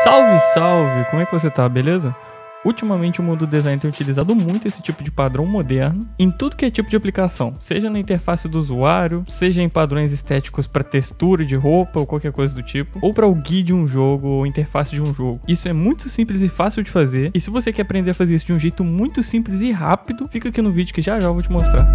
Salve, salve! Como é que você tá, beleza? Ultimamente o mundo do design tem utilizado muito esse tipo de padrão moderno em tudo que é tipo de aplicação, seja na interface do usuário, seja em padrões estéticos para textura de roupa ou qualquer coisa do tipo, ou para o GUI de um jogo ou interface de um jogo. Isso é muito simples e fácil de fazer, e se você quer aprender a fazer isso de um jeito muito simples e rápido, fica aqui no vídeo que já eu vou te mostrar.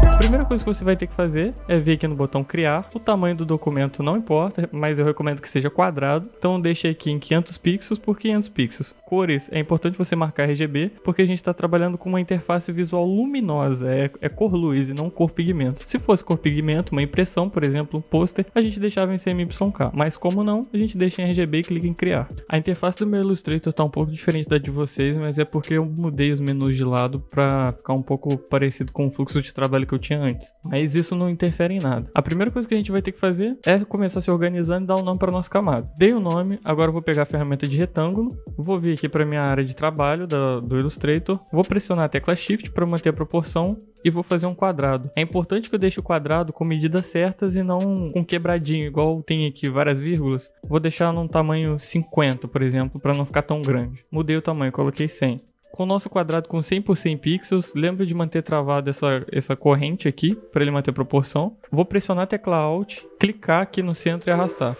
A primeira coisa que você vai ter que fazer é vir aqui no botão criar. O tamanho do documento não importa, mas eu recomendo que seja quadrado. Então deixa aqui em 500 pixels por 500 pixels. Cores, é importante você marcar RGB, porque a gente está trabalhando com uma interface visual luminosa, é cor luz e não cor pigmento. Se fosse cor pigmento, uma impressão, por exemplo, um pôster, a gente deixava em CMYK, mas como não, a gente deixa em RGB e clica em criar. A interface do meu Illustrator está um pouco diferente da de vocês, mas é porque eu mudei os menus de lado para ficar um pouco parecido com o fluxo de trabalho que eu tinha antes, mas isso não interfere em nada. A primeira coisa que a gente vai ter que fazer é começar se organizando e dar um nome para nossa camada. Dei o nome, agora eu vou pegar a ferramenta de retângulo, vou vir aqui para minha área de trabalho do Illustrator, vou pressionar a tecla Shift para manter a proporção e vou fazer um quadrado. É importante que eu deixe o quadrado com medidas certas e não com quebradinho, igual tem aqui várias vírgulas. Vou deixar num tamanho 50, por exemplo, para não ficar tão grande. Mudei o tamanho, coloquei 100. Com o nosso quadrado com 100 por 100 pixels, lembra de manter travado essa corrente aqui, para ele manter a proporção. Vou pressionar a tecla Alt, clicar aqui no centro e arrastar.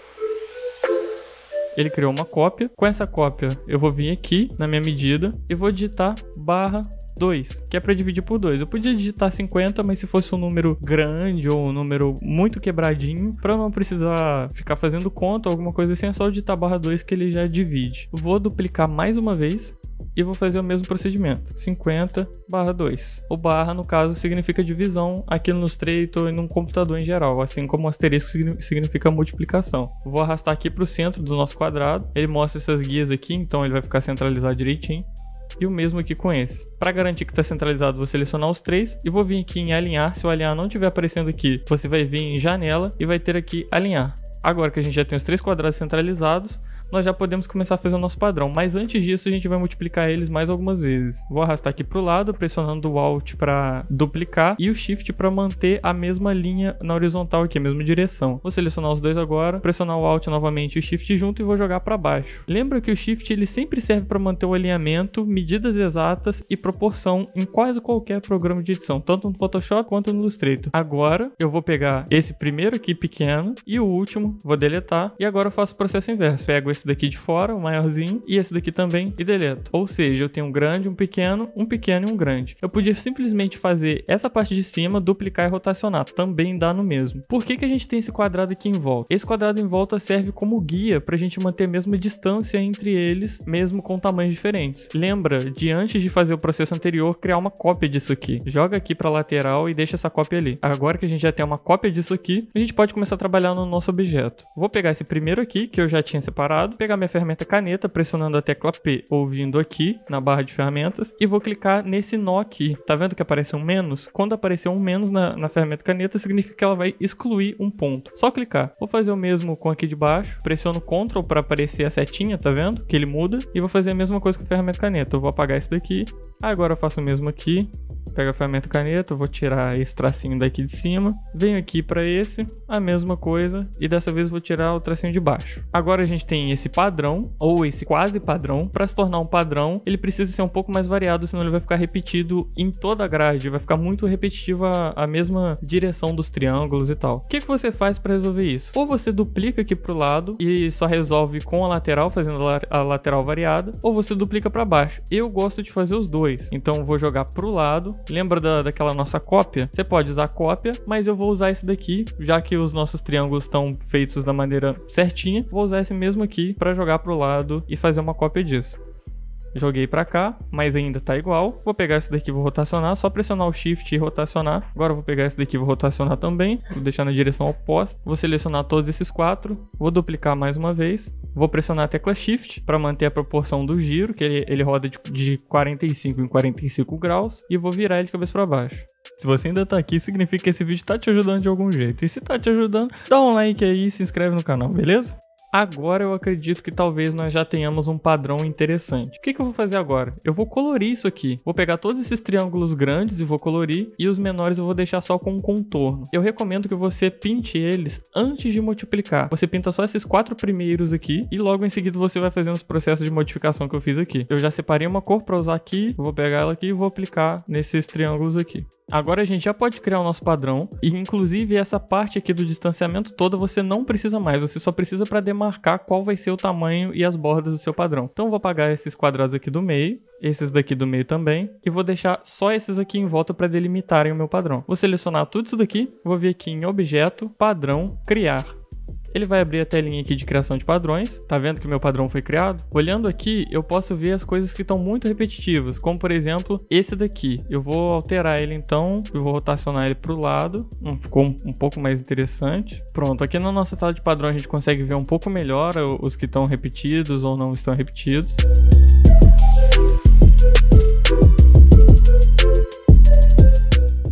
Ele criou uma cópia. Com essa cópia, eu vou vir aqui na minha medida e vou digitar /2, que é para dividir por 2. Eu podia digitar 50, mas se fosse um número grande ou um número muito quebradinho, para não precisar ficar fazendo conta ou alguma coisa assim, é só digitar /2 que ele já divide. Vou duplicar mais uma vez e vou fazer o mesmo procedimento, 50/2. O barra, no caso, significa divisão aqui no Illustrator e no computador em geral, assim como o asterisco significa multiplicação. Vou arrastar aqui para o centro do nosso quadrado, ele mostra essas guias aqui, então ele vai ficar centralizado direitinho. E o mesmo aqui com esse. Para garantir que está centralizado, vou selecionar os três e vou vir aqui em alinhar. Se o alinhar não estiver aparecendo aqui, você vai vir em janela e vai ter aqui alinhar. Agora que a gente já tem os três quadrados centralizados, nós já podemos começar a fazer o nosso padrão, mas antes disso a gente vai multiplicar eles mais algumas vezes. Vou arrastar aqui para o lado, pressionando o Alt para duplicar e o Shift para manter a mesma linha na horizontal aqui, a mesma direção. Vou selecionar os dois agora, pressionar o Alt novamente e o Shift junto e vou jogar para baixo. Lembra que o Shift ele sempre serve para manter o alinhamento, medidas exatas e proporção em quase qualquer programa de edição, tanto no Photoshop quanto no Illustrator. Agora eu vou pegar esse primeiro aqui pequeno e o último, vou deletar e agora eu faço o processo inverso. Pego esse daqui de fora, o maiorzinho, e esse daqui também, e deleto. Ou seja, eu tenho um grande, um pequeno e um grande. Eu podia simplesmente fazer essa parte de cima, duplicar e rotacionar. Também dá no mesmo. Por que a gente tem esse quadrado aqui em volta? Esse quadrado em volta serve como guia para a gente manter a mesma distância entre eles, mesmo com tamanhos diferentes. Lembra de antes de fazer o processo anterior, criar uma cópia disso aqui. Joga aqui para a lateral e deixa essa cópia ali. Agora que a gente já tem uma cópia disso aqui, a gente pode começar a trabalhar no nosso objeto. Vou pegar esse primeiro aqui, que eu já tinha separado, pegar minha ferramenta caneta, pressionando a tecla P ou vindo aqui na barra de ferramentas e vou clicar nesse nó aqui. Tá vendo que apareceu um menos? Quando aparecer um menos na ferramenta caneta, significa que ela vai excluir um ponto. Só clicar. Vou fazer o mesmo com aqui de baixo, pressiono Ctrl para aparecer a setinha, tá vendo? Que ele muda. E vou fazer a mesma coisa com a ferramenta caneta. Eu vou apagar esse daqui. Agora eu faço o mesmo aqui. Pego a ferramenta caneta, vou tirar esse tracinho daqui de cima, venho aqui para esse, a mesma coisa, e dessa vez vou tirar o tracinho de baixo. Agora a gente tem esse padrão, ou esse quase padrão. Para se tornar um padrão, ele precisa ser um pouco mais variado, senão ele vai ficar repetido em toda a grade, vai ficar muito repetitiva a mesma direção dos triângulos e tal. O que você faz para resolver isso? Ou você duplica aqui para o lado e só resolve com a lateral, fazendo a lateral variada, ou você duplica para baixo. Eu gosto de fazer os dois, então vou jogar para o lado. Lembra daquela nossa cópia? Você pode usar cópia, mas eu vou usar esse daqui, já que os nossos triângulos estão feitos da maneira certinha. Vou usar esse mesmo aqui para jogar para o lado e fazer uma cópia disso. Joguei pra cá, mas ainda tá igual. Vou pegar esse daqui e vou rotacionar. Só pressionar o Shift e rotacionar. Agora eu vou pegar esse daqui e vou rotacionar também. Vou deixar na direção oposta. Vou selecionar todos esses quatro. Vou duplicar mais uma vez. Vou pressionar a tecla Shift para manter a proporção do giro, que ele roda de 45 em 45 graus. E vou virar ele de cabeça para baixo. Se você ainda tá aqui, significa que esse vídeo tá te ajudando de algum jeito. E se tá te ajudando, dá um like aí e se inscreve no canal, beleza? Agora eu acredito que talvez nós já tenhamos um padrão interessante. O que eu vou fazer agora? Eu vou colorir isso aqui. Vou pegar todos esses triângulos grandes e vou colorir, e os menores eu vou deixar só com um contorno. Eu recomendo que você pinte eles antes de multiplicar. Você pinta só esses 4 primeiros aqui, e logo em seguida você vai fazendo os processos de modificação que eu fiz aqui. Eu já separei uma cor para usar aqui, vou pegar ela aqui e vou aplicar nesses triângulos aqui. Agora a gente já pode criar o nosso padrão, e inclusive essa parte aqui do distanciamento toda você não precisa mais, você só precisa para demarcar qual vai ser o tamanho e as bordas do seu padrão. Então eu vou apagar esses quadrados aqui do meio, esses daqui do meio também, e vou deixar só esses aqui em volta para delimitarem o meu padrão. Vou selecionar tudo isso daqui, vou vir aqui em Objeto, Padrão, Criar. Ele vai abrir a telinha aqui de criação de padrões. Tá vendo que meu padrão foi criado? Olhando aqui, eu posso ver as coisas que estão muito repetitivas, como por exemplo, esse daqui. Eu vou alterar ele então, eu vou rotacionar ele para o lado. Ficou um pouco mais interessante. Pronto, aqui na nossa sala de padrão a gente consegue ver um pouco melhor os que estão repetidos ou não estão repetidos.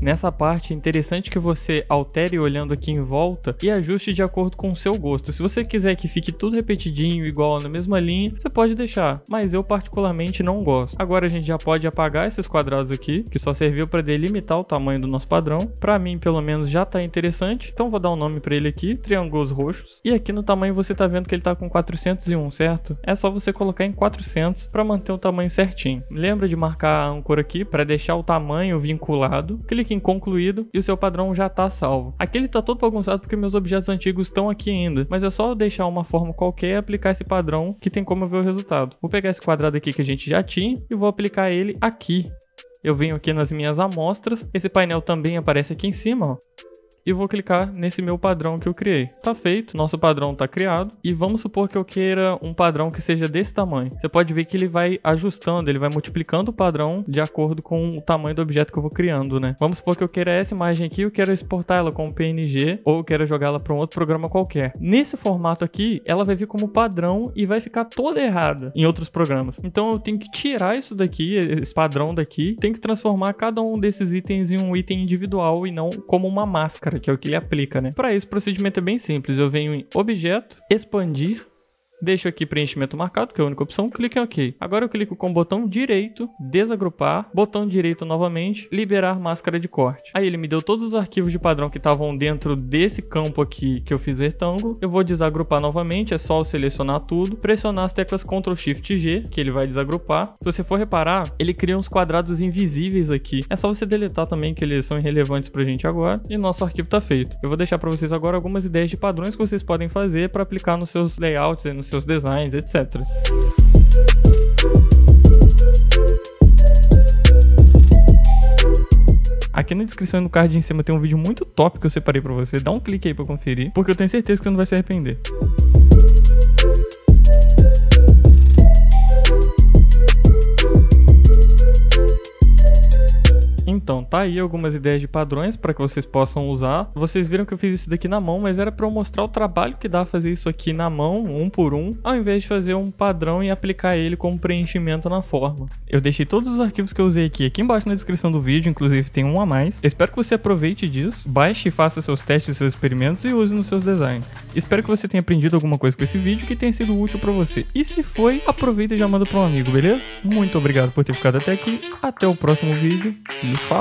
Nessa parte é interessante que você altere olhando aqui em volta e ajuste de acordo com o seu gosto. Se você quiser que fique tudo repetidinho, igual na mesma linha, você pode deixar, mas eu particularmente não gosto. Agora a gente já pode apagar esses quadrados aqui, que só serviu para delimitar o tamanho do nosso padrão. Para mim, pelo menos, já está interessante, então vou dar um nome para ele aqui, triângulos roxos. E aqui no tamanho você está vendo que ele está com 401, certo? É só você colocar em 400 para manter o tamanho certinho. Lembra de marcar a âncora aqui para deixar o tamanho vinculado. Clique em concluído e o seu padrão já está salvo. Aqui ele está todo bagunçado porque meus objetos antigos estão aqui ainda, mas é só eu deixar uma forma qualquer e aplicar esse padrão que tem como ver o resultado. Vou pegar esse quadrado aqui que a gente já tinha e vou aplicar ele aqui. Eu venho aqui nas minhas amostras, esse painel também aparece aqui em cima, ó. E vou clicar nesse meu padrão que eu criei. Tá feito, nosso padrão tá criado. E vamos supor que eu queira um padrão que seja desse tamanho. Você pode ver que ele vai ajustando, ele vai multiplicando o padrão de acordo com o tamanho do objeto que eu vou criando, né? Vamos supor que eu queira essa imagem aqui, eu quero exportar ela como PNG, ou eu quero jogar ela para um outro programa qualquer. Nesse formato aqui, ela vai vir como padrão e vai ficar toda errada em outros programas. Então eu tenho que tirar isso daqui, esse padrão daqui, tenho que transformar cada um desses itens em um item individual e não como uma máscara, que é o que ele aplica, né? Para isso, o procedimento é bem simples. Eu venho em Objeto, Expandir, deixo aqui preenchimento marcado, que é a única opção, clique em OK. Agora eu clico com o botão direito, desagrupar, botão direito novamente, liberar máscara de corte. Aí ele me deu todos os arquivos de padrão que estavam dentro desse campo aqui que eu fiz retângulo. Eu vou desagrupar novamente, é só eu selecionar tudo, pressionar as teclas Ctrl Shift G, que ele vai desagrupar. Se você for reparar, ele cria uns quadrados invisíveis aqui. É só você deletar também, que eles são irrelevantes pra gente agora, e nosso arquivo tá feito. Eu vou deixar para vocês agora algumas ideias de padrões que vocês podem fazer para aplicar nos seus layouts e nos seus designs, etc. Aqui na descrição e no card em cima tem um vídeo muito top que eu separei pra você. Dá um clique aí pra conferir, porque eu tenho certeza que você não vai se arrepender. Então, tá aí algumas ideias de padrões para que vocês possam usar. Vocês viram que eu fiz isso daqui na mão, mas era para eu mostrar o trabalho que dá fazer isso aqui na mão, um por um, ao invés de fazer um padrão e aplicar ele como preenchimento na forma. Eu deixei todos os arquivos que eu usei aqui embaixo na descrição do vídeo, inclusive tem um a mais. Eu espero que você aproveite disso, baixe e faça seus testes, seus experimentos e use nos seus designs. Espero que você tenha aprendido alguma coisa com esse vídeo que tenha sido útil para você. E se foi, aproveita e já manda para um amigo, beleza? Muito obrigado por ter ficado até aqui. Até o próximo vídeo e falou!